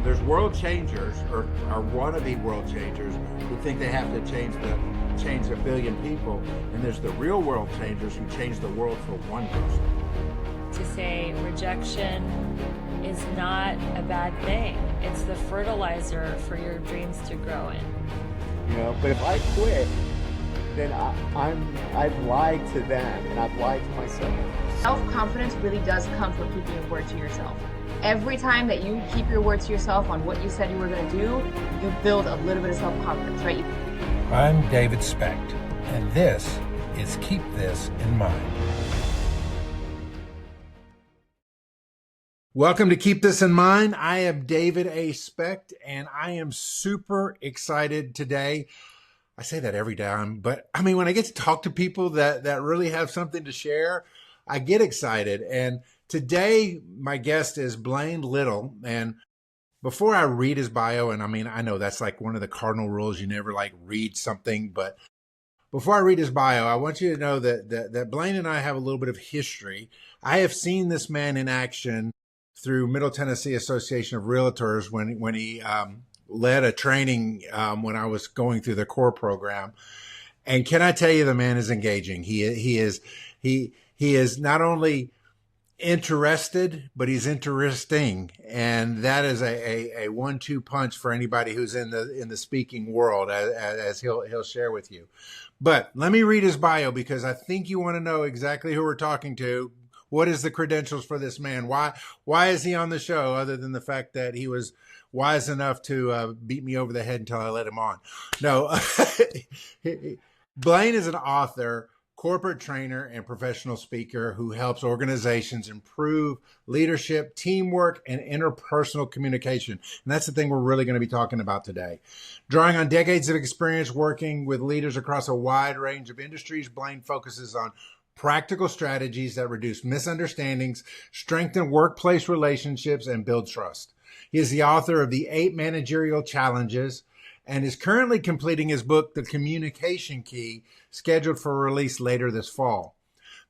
There's world changers or wannabe world changers who think they have to change a billion people, and there's the real world changers who change the world for one person. To say rejection is not a bad thing. It's the fertilizer for your dreams to grow in. But if I quit, then I've lied to them and I've lied to myself. Self-confidence really does come from keeping your word to yourself. Every time that you keep your word to yourself on what you said you were going to do, you build a little bit of self-confidence, right? I'm David Specht, and this is Keep This in Mind. Welcome to Keep This in Mind. I am David A. Specht, and I am super excited today. I say that every time, but I mean, when I get to talk to people that really have something to share, I get excited. And today, my guest is Blaine Little. And before I read his bio, and I mean, I know that's like one of the cardinal rules, you never like read something, but before I read his bio, I want you to know that Blaine and I have a little bit of history. I have seen this man in action through Middle Tennessee Association of Realtors when he led a training when I was going through the core program. And can I tell you, the man is engaging. He is not only interested, but he's interesting, and that is a 1-2 punch for anybody who's in the speaking world, as he'll share with you. But let me read his bio, because I think you want to know exactly who we're talking to. What is the credentials for this man? Why is he on the show, other than the fact that he was wise enough to beat me over the head until I let him on? No, Blaine is an author, corporate trainer, and professional speaker who helps organizations improve leadership, teamwork, and interpersonal communication. And that's the thing we're really going to be talking about today. Drawing on decades of experience working with leaders across a wide range of industries, Blaine focuses on practical strategies that reduce misunderstandings, strengthen workplace relationships, and build trust. He is the author of The 8 Managerial Challenges and is currently completing his book, The Communication Key, scheduled for release later this fall.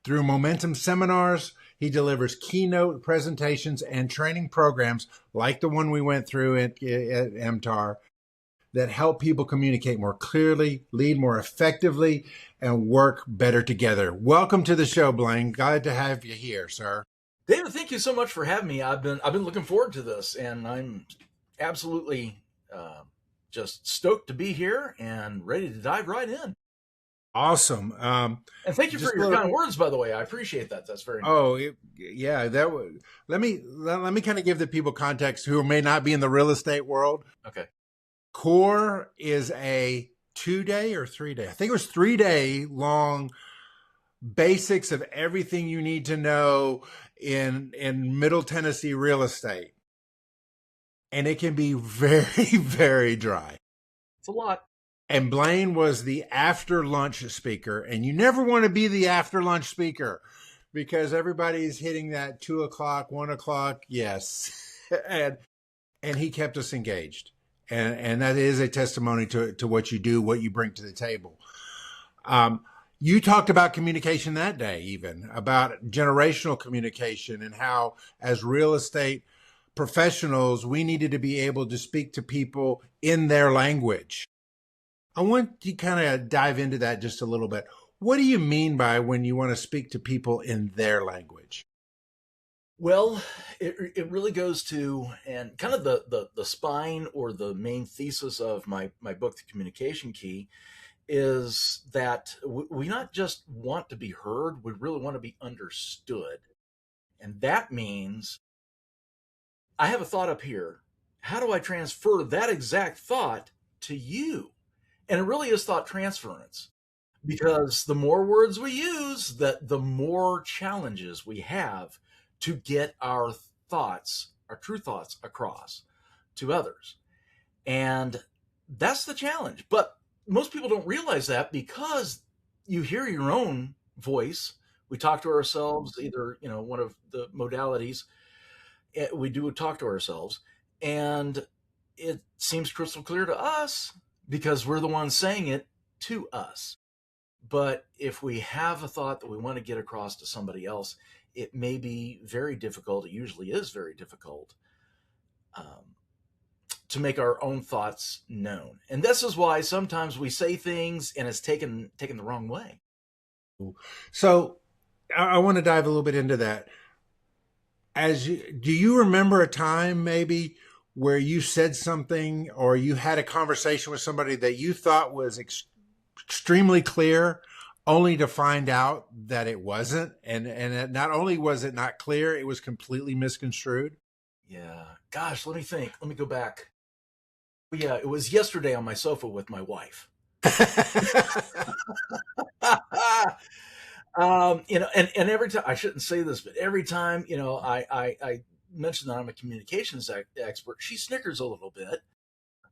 Through Momentum seminars, he delivers keynote presentations and training programs like the one we went through at MTAR that help people communicate more clearly, lead more effectively, and work better together. Welcome to the show, Blaine. Glad to have you here, sir. David, thank you so much for having me. I've been looking forward to this, and I'm absolutely just stoked to be here and ready to dive right in. Awesome. And thank you for your kind words, by the way. I appreciate that. That's very nice. Yeah. Let me kind of give the people context who may not be in the real estate world. Okay. Core is a 2-day or 3-day, I think it was 3-day long basics of everything you need to know in Middle Tennessee real estate. And it can be very, very dry. It's a lot. And Blaine was the after lunch speaker. And you never want to be the after lunch speaker, because everybody's hitting that 2 o'clock, 1 o'clock. Yes. and he kept us engaged. And that is a testimony to what you do, what you bring to the table. You talked about communication that day, even about generational communication, and how as real estate professionals, we needed to be able to speak to people in their language. I want to kind of dive into that just a little bit. What do you mean by when you want to speak to people in their language? Well, it really goes to, and kind of the spine or the main thesis of my book, The Communication Key, is that we not just want to be heard, we really want to be understood. And that means I have a thought up here. How do I transfer that exact thought to you? And it really is thought transference, because the more words we use, the more challenges we have to get our thoughts, our true thoughts, across to others. And that's the challenge. But most people don't realize that, because you hear your own voice. We talk to ourselves, either, one of the modalities, we do talk to ourselves, and it seems crystal clear to us because we're the ones saying it to us. But if we have a thought that we want to get across to somebody else, it may be very difficult. It usually is very difficult to make our own thoughts known. And this is why sometimes we say things and it's taken the wrong way. So I want to dive a little bit into that. Do you remember a time maybe where you said something or you had a conversation with somebody that you thought was extremely clear, only to find out that it wasn't, and not only was it not clear, it was completely misconstrued? Yeah. Gosh, let me think. Let me go back. Yeah, it was yesterday on my sofa with my wife. And every time, I shouldn't say this, but every time, I mention that I'm a communications expert, she snickers a little bit.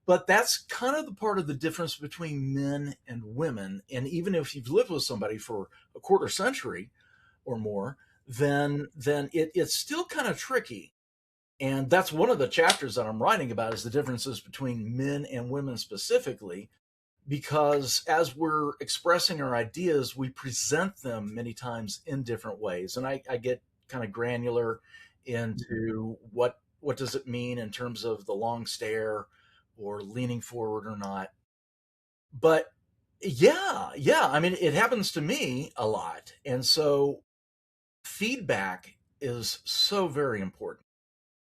But that's kind of the part of the difference between men and women. And even if you've lived with somebody for a quarter century or more, then it's still kind of tricky. And that's one of the chapters that I'm writing about, is the differences between men and women specifically, because as we're expressing our ideas, we present them many times in different ways. And I get kind of granular into what does it mean in terms of the long stare or leaning forward or not. But yeah, I mean, it happens to me a lot. And so feedback is so very important.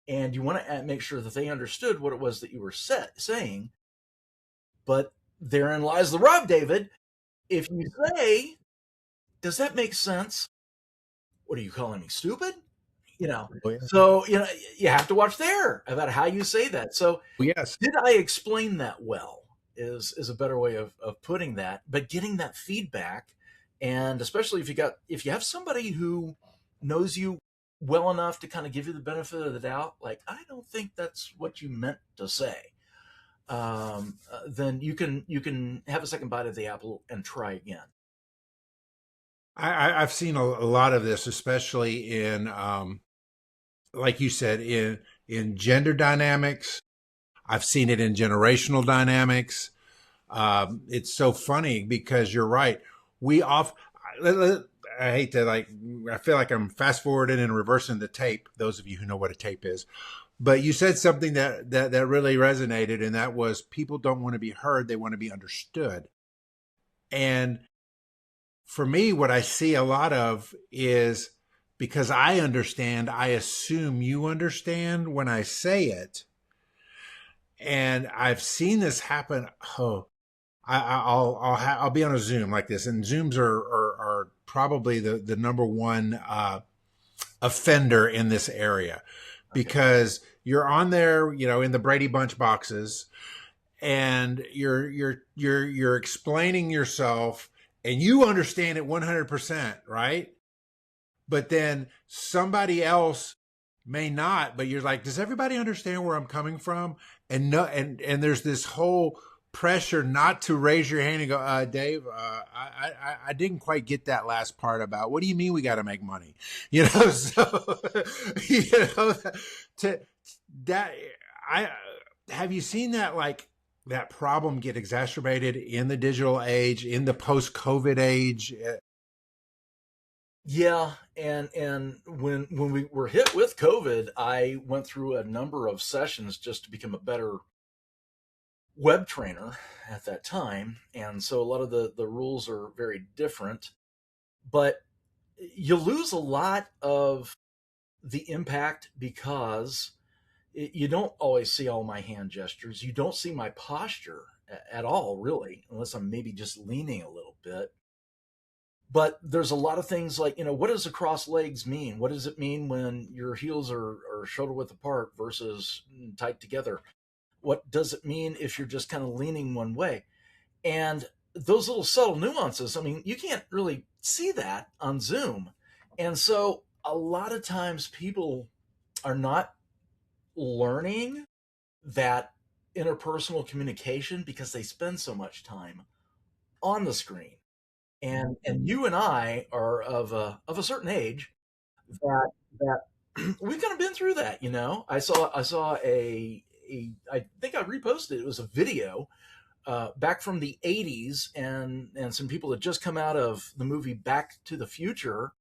And you want to make sure that they understood what it was that you were saying. But therein lies the rub, David. If you say, does that make sense? What are you calling me, stupid? Oh, yeah. So, you have to watch there about how you say that. So Yes. did I explain that well is a better way of putting that, but getting that feedback. And especially if you have somebody who knows you well enough to kind of give you the benefit of the doubt, like, I don't think that's what you meant to say. Then you can have a second bite of the apple and try again. I've seen a lot of this, especially in, like you said, in gender dynamics. I've seen it in generational dynamics. It's so funny because you're right. I hate to I feel like I'm fast forwarding and reversing the tape. Those of you who know what a tape is, but you said something that really resonated, and that was, people don't want to be heard; they want to be understood. And for me, what I see a lot of is, because I understand, I assume you understand when I say it. And I've seen this happen. I'll be on a Zoom like this, and Zooms are probably the number one offender in this area, because you're on there, in the Brady Bunch boxes, and you're explaining yourself, and you understand it 100%, right? But then somebody else may not, but you're like, does everybody understand where I'm coming from? And no, and there's this whole pressure not to raise your hand and go, Dave, I didn't quite get that last part about, what do you mean we got to make money? So, have you seen that problem get exacerbated in the digital age, in the post-COVID age? Yeah, and when we were hit with COVID, I went through a number of sessions just to become a better web trainer at that time. And so a lot of the rules are very different, but you lose a lot of the impact because you don't always see all my hand gestures. You don't see my posture at all, really, unless I'm maybe just leaning a little bit. But there's a lot of things like, what does across legs mean? What does it mean when your heels are shoulder width apart versus tight together? What does it mean if you're just kind of leaning one way? And those little subtle nuances, I mean, you can't really see that on Zoom. And so a lot of times people are not learning that interpersonal communication because they spend so much time on the screen. And you and I are of a certain age that we've kind of been through that. I saw I think I reposted it. It was a video back from the 80s, and some people had just come out of the movie Back to the Future,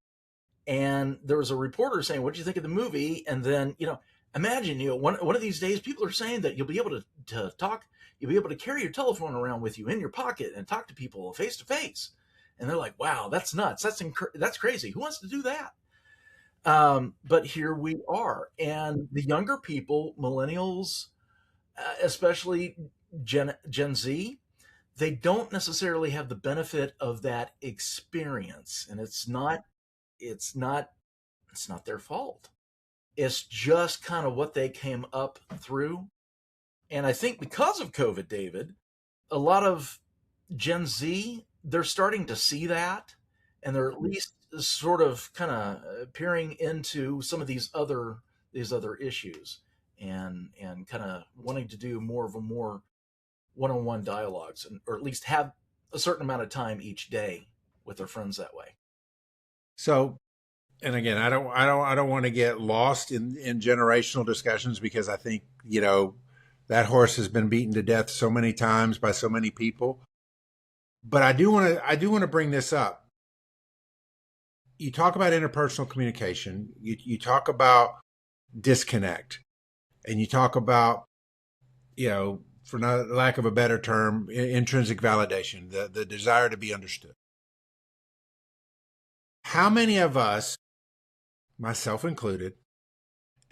and there was a reporter saying, "What do you think of the movie?" And then imagine, one of these days, people are saying that you'll be able to talk, you'll be able to carry your telephone around with you in your pocket and talk to people face to face. And they're like, wow, that's nuts. That's crazy. Who wants to do that? But here we are. And the younger people, millennials, especially Gen Z, they don't necessarily have the benefit of that experience. And it's not their fault. It's just kind of what they came up through. And I think because of COVID, David, a lot of Gen Z, they're starting to see that, and they're at least sort of kind of peering into some of these other issues, and kind of wanting to do more one-on-one dialogues, or at least have a certain amount of time each day with their friends that way. So, and again, I don't want to get lost in generational discussions, because I think, that horse has been beaten to death so many times by so many people. But I do want to bring this up. You talk about interpersonal communication. You talk about disconnect, and you talk about, for not lack of a better term, intrinsic validation, the desire to be understood. How many of us, myself included,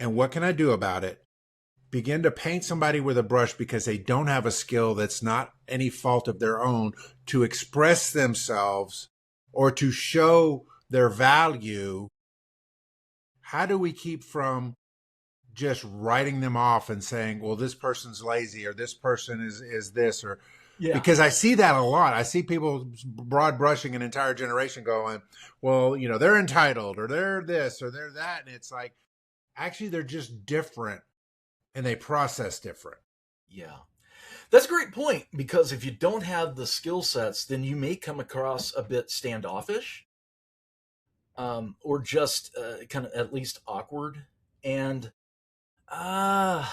and what can I do about it, begin to paint somebody with a brush because they don't have a skill that's not any fault of their own to express themselves or to show their value? How do we keep from just writing them off and saying, well, this person's lazy, or this person is this, or because I see that a lot. I see people broad brushing an entire generation going, well, they're entitled, or they're this, or they're that. And it's like, actually, they're just different, and they process different. Yeah. That's a great point, because if you don't have the skill sets, then you may come across a bit standoffish, or just kind of at least awkward. And I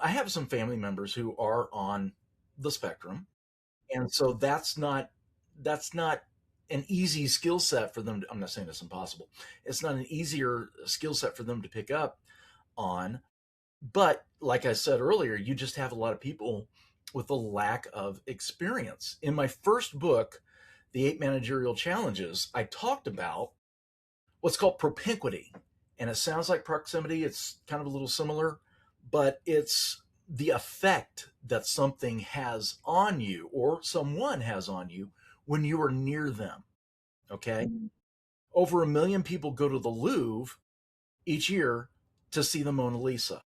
have some family members who are on the spectrum, and so that's not an easy skill set for them. I'm not saying it's impossible. It's not an easier skill set for them to pick up on. But like I said earlier, you just have a lot of people with a lack of experience. In my first book, The 8 Managerial Challenges, I talked about what's called propinquity. And it sounds like proximity. It's kind of a little similar, but it's the effect that something has on you, or someone has on you, when you are near them. Okay? Over 1 million people go to the Louvre each year to see the Mona Lisa.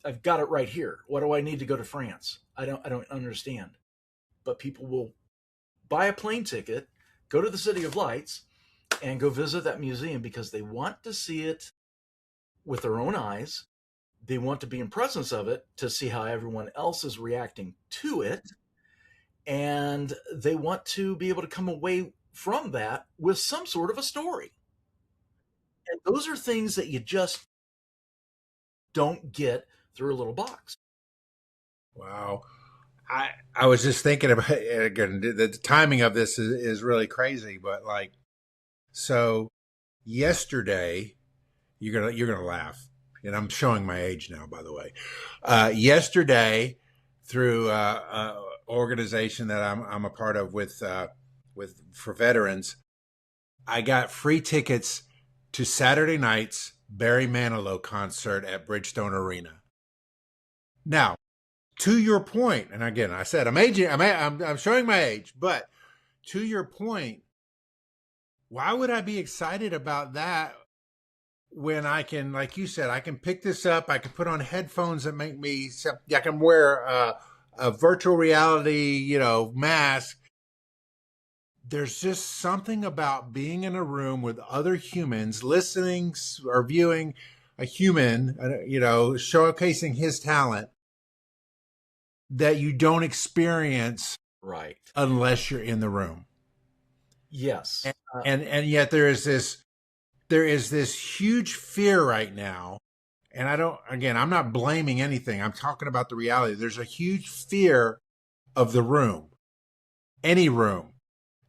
I've got it right here. What do I need to go to France? I don't understand. But people will buy a plane ticket, go to the City of Lights, and go visit that museum because they want to see it with their own eyes. They want to be in presence of it to see how everyone else is reacting to it. And they want to be able to come away from that with some sort of a story. And those are things that you just don't get through a little box. Wow. I was just thinking about, again, the timing of this is really crazy, but so yesterday, you're gonna laugh, and I'm showing my age now, by the way. Yesterday, through organization that I'm a part of with for veterans, I got free tickets to Saturday night's Barry Manilow concert at Bridgestone Arena. Now, to your point, and again, I said I'm aging. I'm showing my age, but to your point, why would I be excited about that when I can, like you said, I can pick this up, I can put on headphones that make me, I can wear a virtual reality, mask. There's just something about being in a room with other humans, listening or viewing a human, showcasing his talent, that you don't experience right unless you're in the room. Yes. And yet there is this huge fear right now. And I'm not blaming anything. I'm talking about the reality. There's a huge fear of the room, any room.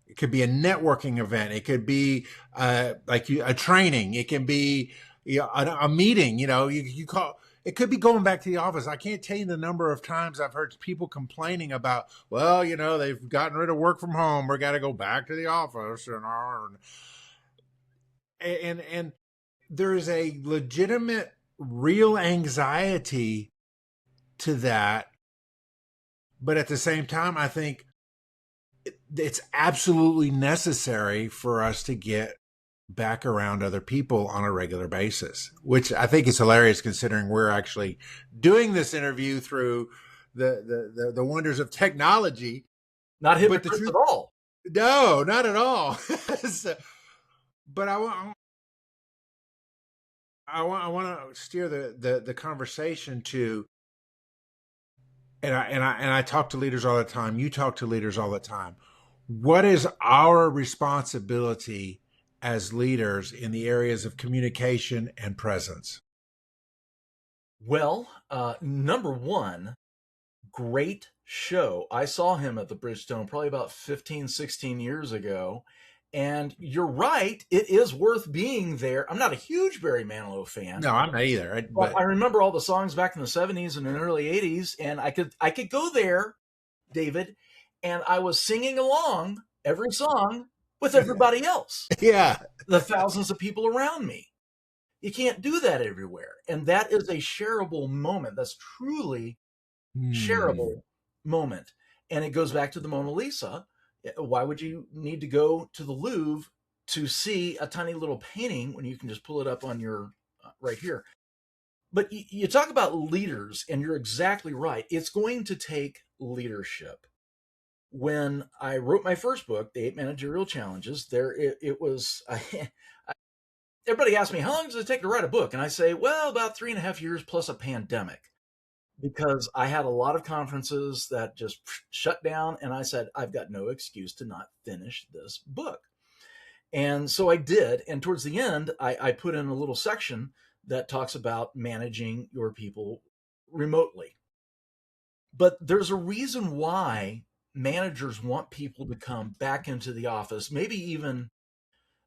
It could be a networking event. It could be a training. It can be yeah, a meeting, you call, it could be going back to the office. I can't tell you the number of times I've heard people complaining about, well, they've gotten rid of work from home. We're got to go back to the office. And there is a legitimate, real anxiety to that. But at the same time, I think it's absolutely necessary for us to get back around other people on a regular basis, which I think is hilarious considering we're actually doing this interview through the wonders of technology. Not hypocrites at all. No, not at all. So, but I want to steer the conversation to, and I talk to leaders all the time. You talk to leaders all the time. What is our responsibility as leaders in the areas of communication and presence? Well, number one, great show. I saw him at the Bridgestone probably about 15, 16 years ago. And you're right, it is worth being there. I'm not a huge Barry Manilow fan. No, I'm not either. But I remember all the songs back in the 70s and in the early 80s, and I could go there, David, and I was singing along every song with everybody else. Yeah. The thousands of people around me. You can't do that everywhere. And that is a shareable moment. That's truly shareable moment. And it goes back to the Mona Lisa. Why would you need to go to the Louvre to see a tiny little painting when you can just pull it up on your right here? But you talk about leaders, and you're exactly right. It's going to take leadership. When I wrote my first book, The 8 Managerial Challenges, it was, everybody asked me, how long does it take to write a book? And I say, well, about 3.5 years plus a pandemic. Because I had a lot of conferences that just shut down, and I said, I've got no excuse to not finish this book. And so I did. And towards the end, I put in a little section that talks about managing your people remotely. But there's a reason why managers want people to come back into the office. Maybe even,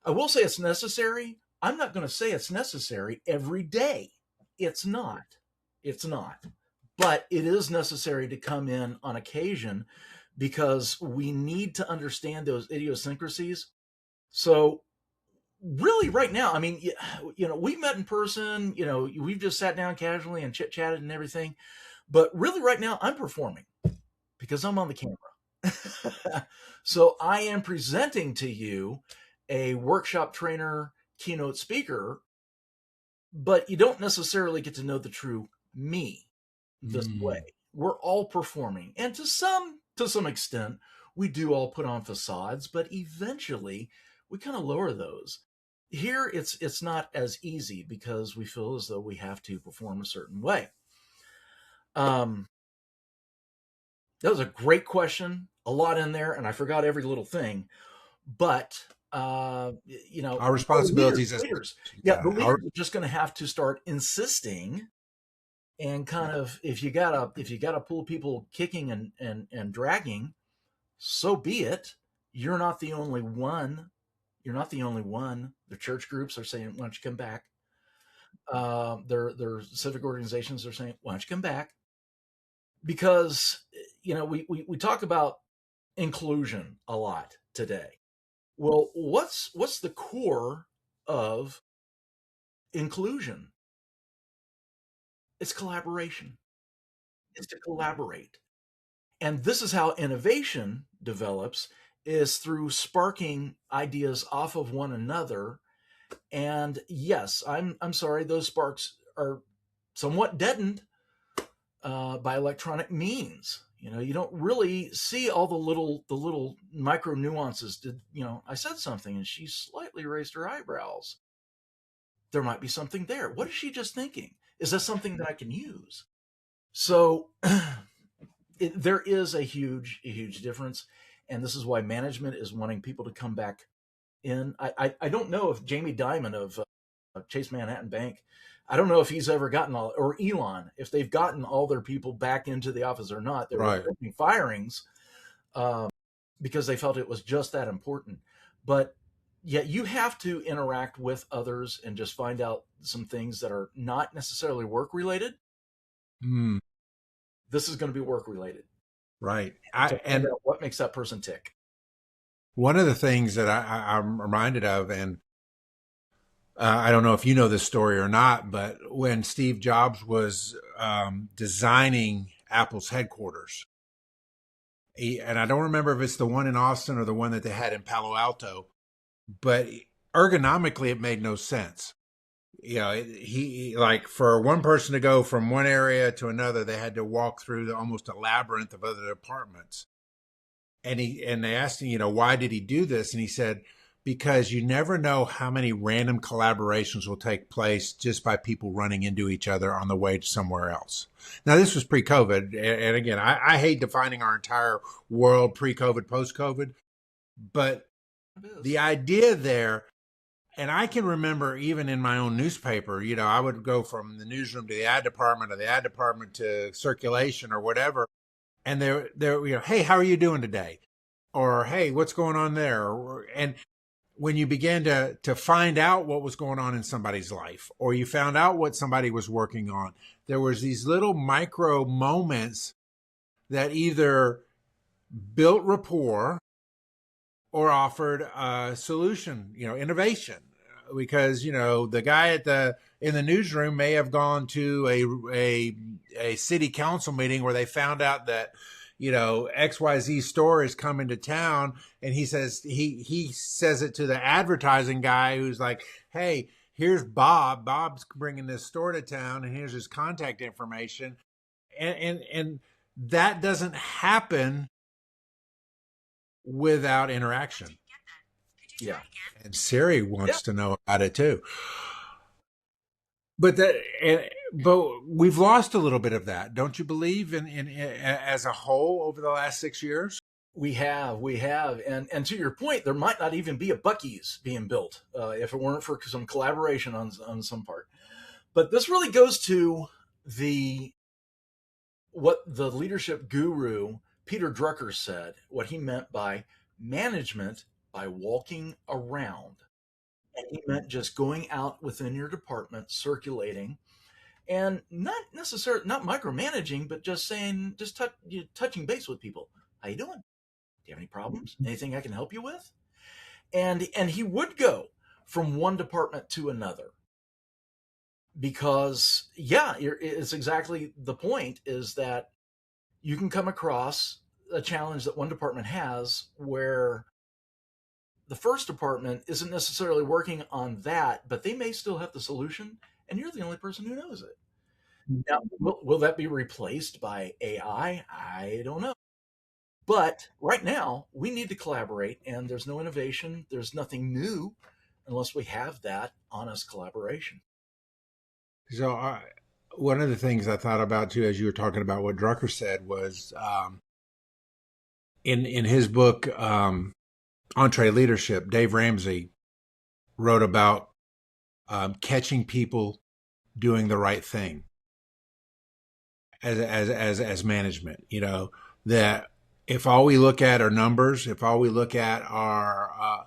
I will say it's necessary. I'm not going to say it's necessary every day. It's not. It's not. But it is necessary to come in on occasion because we need to understand those idiosyncrasies. So really right now, I mean, we've met in person, we've just sat down casually and chit-chatted and everything. But really right now I'm performing because I'm on the camera. So I am presenting to you a workshop trainer, keynote speaker, but you don't necessarily get to know the true me this way. We're all performing, and to some extent we do all put on facades, but eventually we kind of lower those. Here it's not as easy because we feel as though we have to perform a certain way. That was a great question, a lot in there, and I forgot every little thing, but our responsibilities as leaders, the leaders are just going to have to start insisting. And kind of, if you gotta pull people kicking and dragging, so be it. You're not the only one. You're not the only one. The church groups are saying, "Why don't you come back?" Their civic organizations are saying, "Why don't you come back?" Because we talk about inclusion a lot today. Well, what's the core of inclusion? It's collaboration. It's to collaborate. And this is how innovation develops, is through sparking ideas off of one another. And yes, I'm sorry, those sparks are somewhat deadened by electronic means. You don't really see all the little micro nuances. I said something and she slightly raised her eyebrows. There might be something there. What is she just thinking? Is that something that I can use? So there is a huge difference. And this is why management is wanting people to come back in. I don't know if Jamie Dimon of Chase Manhattan Bank, I don't know if he's ever gotten or Elon, if they've gotten all their people back into the office or not. There were firings because they felt it was just that important. But yet you have to interact with others and just find out some things that are not necessarily work related. Mm, This is going to be work related right. to find out what makes that person tick. One of the things that I'm reminded of, and I don't know if you know this story or not, but when Steve Jobs was designing Apple's headquarters, and I don't remember if it's the one in Austin or the one that they had in Palo Alto, but ergonomically it made no sense. He like for one person to go from one area to another, they had to walk through almost a labyrinth of other departments. And they asked him, why did he do this? And he said, because you never know how many random collaborations will take place just by people running into each other on the way to somewhere else. Now, this was pre-COVID. And again, I hate defining our entire world pre-COVID, post-COVID, but the idea there, and I can remember even in my own newspaper, I would go from the newsroom to the ad department or the ad department to circulation or whatever. And they're hey, how are you doing today? Or, hey, what's going on there? And when you began to find out what was going on in somebody's life, or you found out what somebody was working on, there was these little micro moments that either built rapport or offered a solution, innovation. Because, the guy in the newsroom may have gone to a city council meeting where they found out that, XYZ store is coming to town, and he says it to the advertising guy who's like, hey, here's Bob. Bob's bringing this store to town, and here's his contact information. And that doesn't happen without interaction. Yeah. And Siri wants to know about it too. But we've lost a little bit of that, don't you believe? In as a whole over the last 6 years, we have, and to your point, there might not even be a Buc-ee's being built if it weren't for some collaboration on some part. But this really goes to what the leadership guru Peter Drucker said. What he meant by management by walking around. And he meant just going out within your department, circulating, and not micromanaging, but just saying, touching base with people. How you doing? Do you have any problems? Anything I can help you with? And he would go from one department to another. Because, it's exactly the point, is that you can come across a challenge that one department has where the first department isn't necessarily working on that, but they may still have the solution, and you're the only person who knows it. Now, will that be replaced by AI? I don't know. But right now, we need to collaborate, and there's no innovation. There's nothing new unless we have that honest collaboration. So one of the things I thought about too, as you were talking about what Drucker said, was in his book, Entree Leadership, Dave Ramsey wrote about catching people doing the right thing as management. That if all we look at are numbers, if all we look at are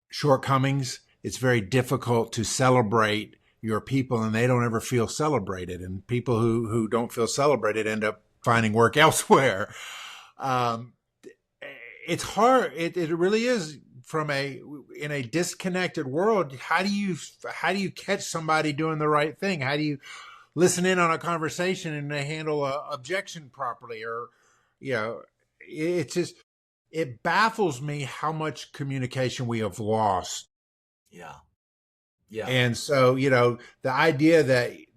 shortcomings, it's very difficult to celebrate your people, and they don't ever feel celebrated. And people who don't feel celebrated end up finding work elsewhere. It's hard. It really is. In a disconnected world, how do you catch somebody doing the right thing? How do you listen in on a conversation and they handle an objection properly? Or, it's just, it baffles me how much communication we have lost. Yeah. Yeah. And so, the idea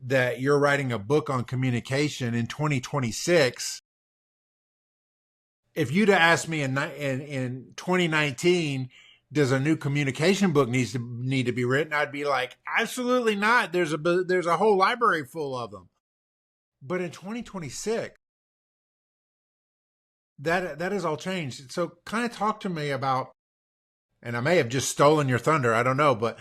that you're writing a book on communication in 2026, if you'd have asked me in 2019, does a new communication book need to be written? I'd be like, absolutely not. There's a whole library full of them. But in 2026, that has all changed. So kind of talk to me about, and I may have just stolen your thunder, I don't know, but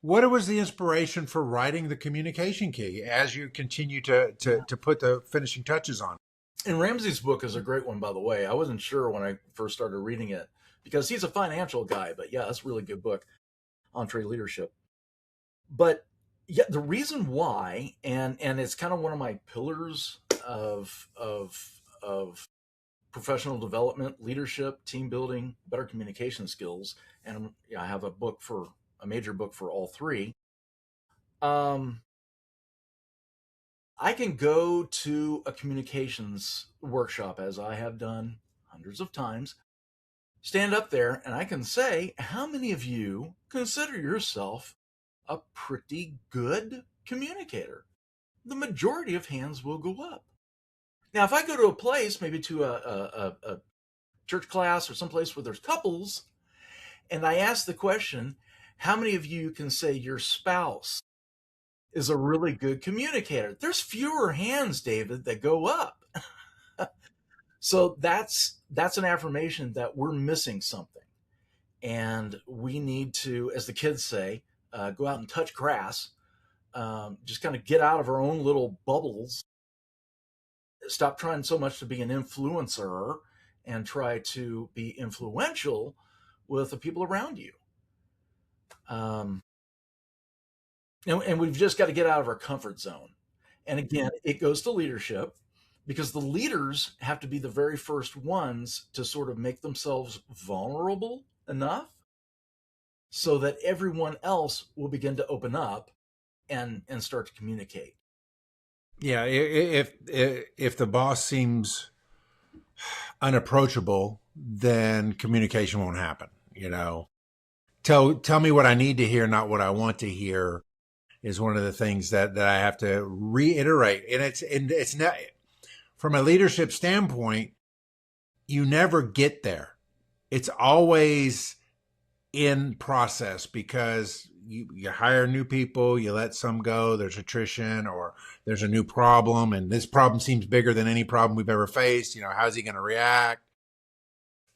what was the inspiration for writing the communication key as you continue to put the finishing touches on? And Ramsey's book is a great one, by the way. I wasn't sure when I first started reading it because he's a financial guy, but yeah, that's a really good book, Entree Leadership. But Yeah, the reason why, and it's kind of one of my pillars of professional development, leadership, team building, better communication skills, and I have a major book for all three. Um, I can go to a communications workshop, as I have done hundreds of times, stand up there, and I can say, how many of you consider yourself a pretty good communicator? The majority of hands will go up. Now, if I go to a place, maybe to a church class or someplace where there's couples, and I ask the question, how many of you can say your spouse is a really good communicator? There's fewer hands, David, that go up. So that's an affirmation that we're missing something. And we need to, as the kids say, go out and touch grass, just kind of get out of our own little bubbles, stop trying so much to be an influencer and try to be influential with the people around you. And we've just got to get out of our comfort zone. And again, it goes to leadership, because the leaders have to be the very first ones to sort of make themselves vulnerable enough so that everyone else will begin to open up and start to communicate. Yeah, if the boss seems unapproachable, then communication won't happen. Tell me what I need to hear, not what I want to hear, is one of the things that I have to reiterate. And it's not, from a leadership standpoint, you never get there. It's always in process, because you hire new people, you let some go, there's attrition, or there's a new problem, and this problem seems bigger than any problem we've ever faced. How's he going to react?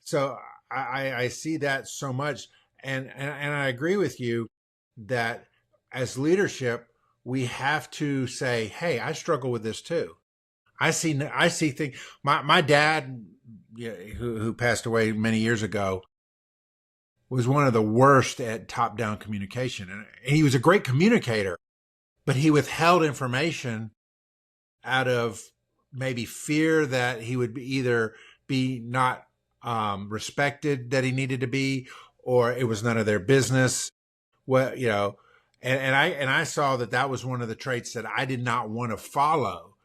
So I see that so much. And I agree with you that as leadership, we have to say, hey, I struggle with this too. I see things. My dad, who passed away many years ago, was one of the worst at top-down communication. And he was a great communicator, but he withheld information out of maybe fear that he would either be not respected that he needed to be, or it was none of their business. Well, and I saw that was one of the traits that I did not want to follow.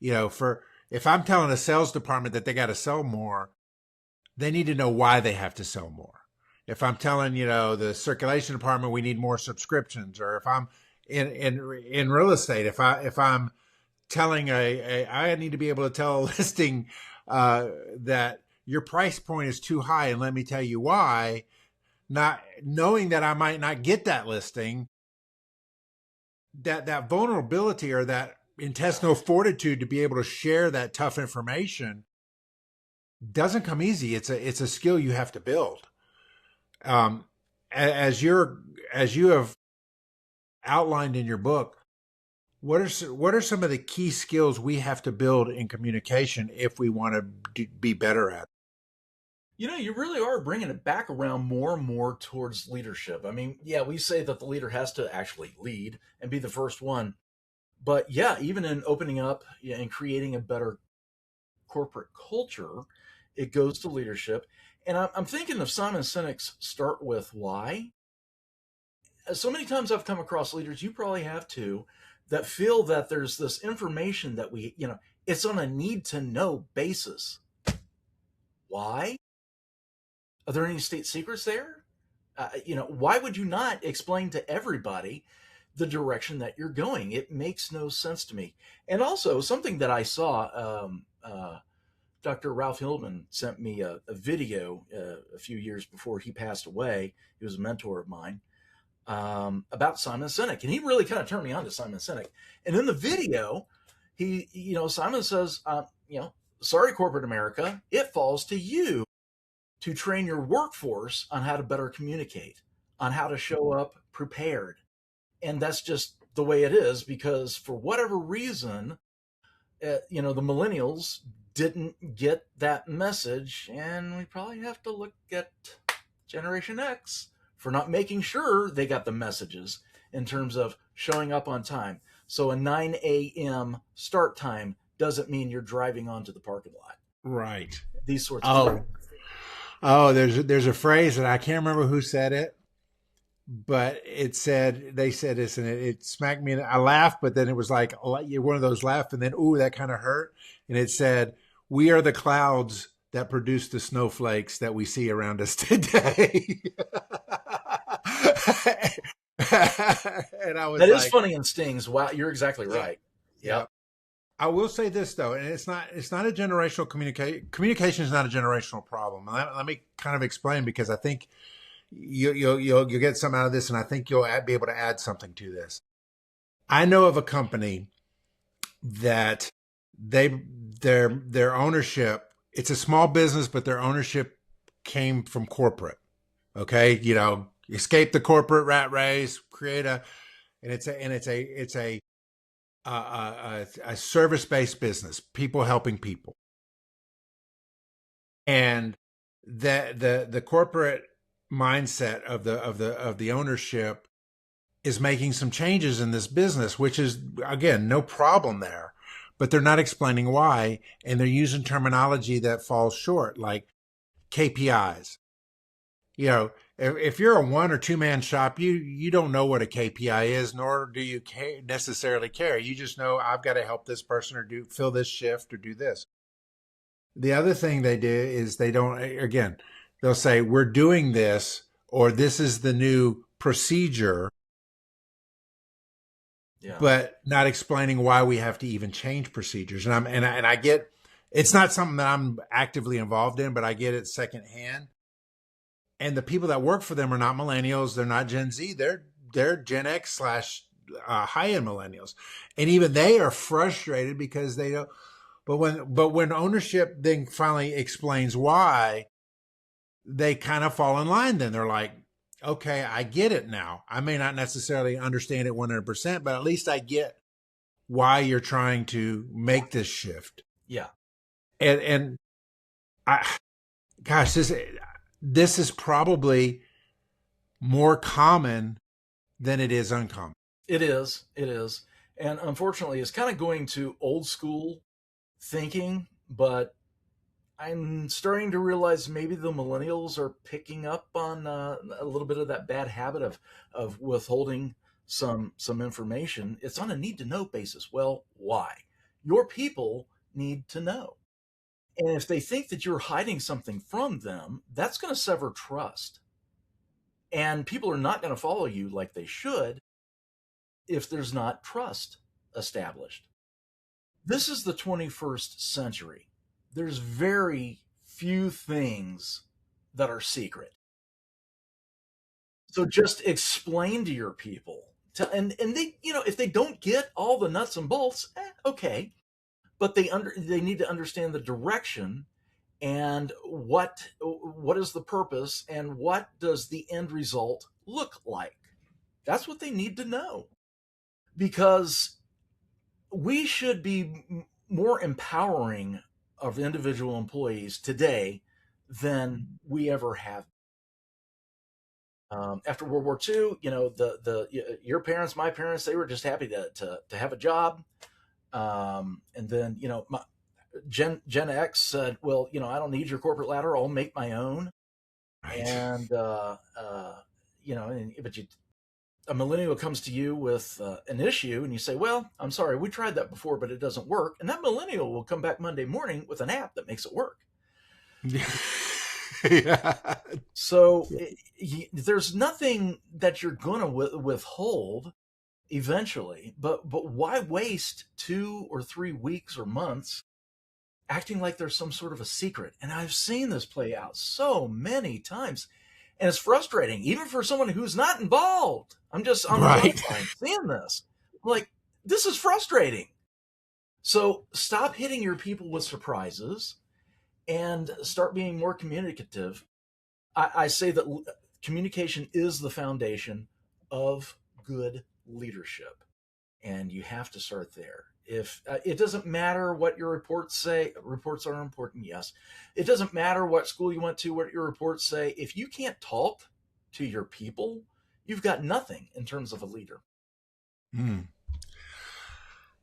For if I'm telling a sales department that they got to sell more, they need to know why they have to sell more. If I'm telling, the circulation department we need more subscriptions, or if I'm in real estate, if I'm telling I need to be able to tell a listing that your price point is too high, and let me tell you why, not knowing that I might not get that listing, that vulnerability or that intestinal fortitude to be able to share that tough information doesn't come easy. It's a skill you have to build. As you have outlined in your book, what are some of the key skills we have to build in communication if we want to be better at it? You really are bringing it back around more and more towards leadership. I mean, yeah, we say that the leader has to actually lead and be the first one. But yeah, even in opening up and creating a better corporate culture, it goes to leadership. And I'm thinking of Simon Sinek's Start With Why. So many times I've come across leaders, you probably have too, that feel that there's this information that it's on a need to know basis. Why? Are there any state secrets there? Why would you not explain to everybody the direction that you're going? It makes no sense to me. And also something that I saw, Dr. Ralph Hillman sent me a video a few years before he passed away. He was a mentor of mine, about Simon Sinek. And he really kind of turned me on to Simon Sinek. And in the video, Simon says, sorry, corporate America, it falls to you to train your workforce on how to better communicate, on how to show up prepared. And that's just the way it is, because for whatever reason, the millennials didn't get that message. And we probably have to look at Generation X for not making sure they got the messages. in terms of showing up on time. So a 9 a.m. start time doesn't mean you're driving onto the parking lot. Right. These sorts of things. Oh, there's a phrase, and I can't remember who said it, but they said this, and it smacked me. I laughed, but then it was like one of those laugh, and then ooh, that kind of hurt. And it said, "We are the clouds that produce the snowflakes that we see around us today." And I was that is funny and stings. Wow, you're exactly right. Yeah. I will say this though, and it's not a generational communication is not a generational problem. Let me kind of explain, because I think you'll get some out of this, and I think you'll be able to add something to this. I know of a company that their ownership, it's a small business, but their ownership came from corporate. Okay, escape the corporate rat race, create it's a service-based business, people helping people. And the corporate mindset of the ownership is making some changes in this business, which is, again, no problem there, but they're not explaining why, and they're using terminology that falls short, like KPIs. If you're a 1 or 2 man shop, you don't know what a KPI is, nor do you necessarily care. You just know, I've got to help this person, or fill this shift, or do this. The other thing they do is they'll say, we're doing this, or this is the new procedure, but not explaining why we have to even change procedures. And I get, it's not something that I'm actively involved in, but I get it secondhand. And the people that work for them are not millennials. They're not Gen Z. They're Gen X / high-end millennials. And even they are frustrated because they don't. But when ownership then finally explains why, they kind of fall in line. Then they're like, okay, I get it now. I may not necessarily understand it 100%, but at least I get why you're trying to make this shift. Yeah. And gosh, this is probably more common than it is uncommon. It is. And unfortunately, it's kind of going to old school thinking, but I'm starting to realize maybe the millennials are picking up on a little bit of that bad habit of withholding some information. It's on a need to know basis. Well, why? Your people need to know. And if they think that you're hiding something from them, that's going to sever trust. And people are not going to follow you like they should if there's not trust established. This is the 21st century. There's very few things that are secret. So just explain to your people. And they, if they don't get all the nuts and bolts, okay. But they need to understand the direction and what is the purpose and what does the end result look like. That's what they need to know, because we should be more empowering of individual employees today than we ever have. After World War II, your parents, my parents, they were just happy to have a job. And then, Gen X said, well, I don't need your corporate ladder. I'll make my own. Right. And, but a millennial comes to you with an issue and you say, well, I'm sorry, we tried that before, but it doesn't work. And that millennial will come back Monday morning with an app that makes it work. Yeah. So there's nothing that you're going to withhold eventually, but why waste 2 or 3 weeks or months acting like there's some sort of a secret? And I've seen this play out so many times, and it's frustrating even for someone who's not involved. I'm just on the sideline seeing this, like, this is frustrating. So stop hitting your people with surprises and start being more communicative. I say that communication is the foundation of good leadership, and you have to start there. If it doesn't matter what your reports say, reports are important, yes. It doesn't matter what school you went to, what your reports say. If you can't talk to your people, you've got nothing in terms of a leader.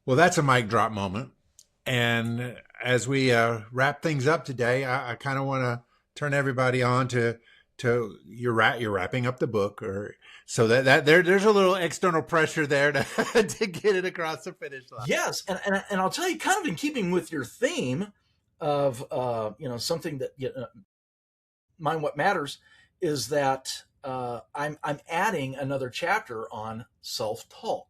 Well, that's a mic drop moment. And as we wrap things up today, I kind of want to turn everybody on to you're wrapping up the book, or so that there's a little external pressure there to to get it across the finish line. Yes, and I'll tell you, kind of in keeping with your theme of something that Mind What Matters, is that I'm adding another chapter on self-talk,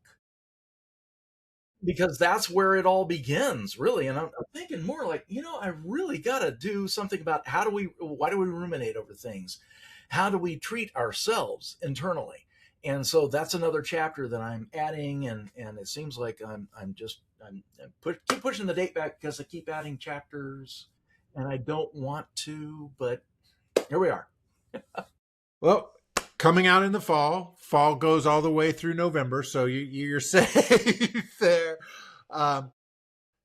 because that's where it all begins, really. And I'm thinking more like, I really got to do something about why do we ruminate over things? How do we treat ourselves internally? And so that's another chapter that I'm adding. And it seems like I'm keep pushing the date back because I keep adding chapters and I don't want to, but here we are. Well, coming out in the fall. Fall goes all the way through November, so you're safe there.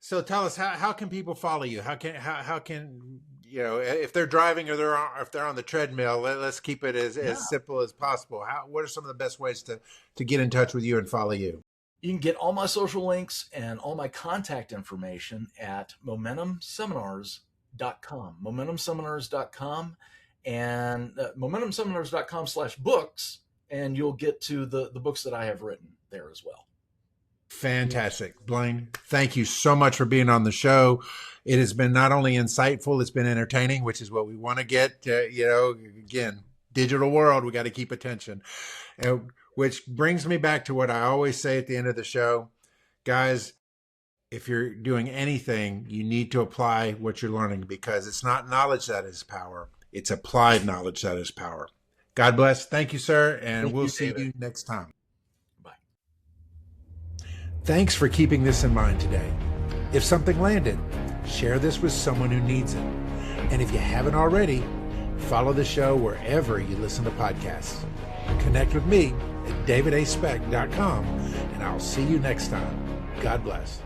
So tell us, how can people follow you? How can if they're driving or if they're on the treadmill? Let's keep it as simple as possible. What are some of the best ways to get in touch with you and follow you? You can get all my social links and all my contact information at momentumseminars.com. Momentumseminars.com. And momentumseminars.com/books, and you'll get to the books that I have written there as well. Fantastic. Blaine, thank you so much for being on the show. It has been not only insightful, it's been entertaining, which is what we want to get. Again, digital world, we got to keep attention. Which brings me back to what I always say at the end of the show. Guys, if you're doing anything, you need to apply what you're learning, because it's not knowledge that is power. It's applied knowledge that is power. God bless. Thank you, sir. And we'll see you next time. Bye. Thanks for keeping this in mind today. If something landed, share this with someone who needs it. And if you haven't already, follow the show wherever you listen to podcasts. Connect with me at davidaspeck.com, and I'll see you next time. God bless.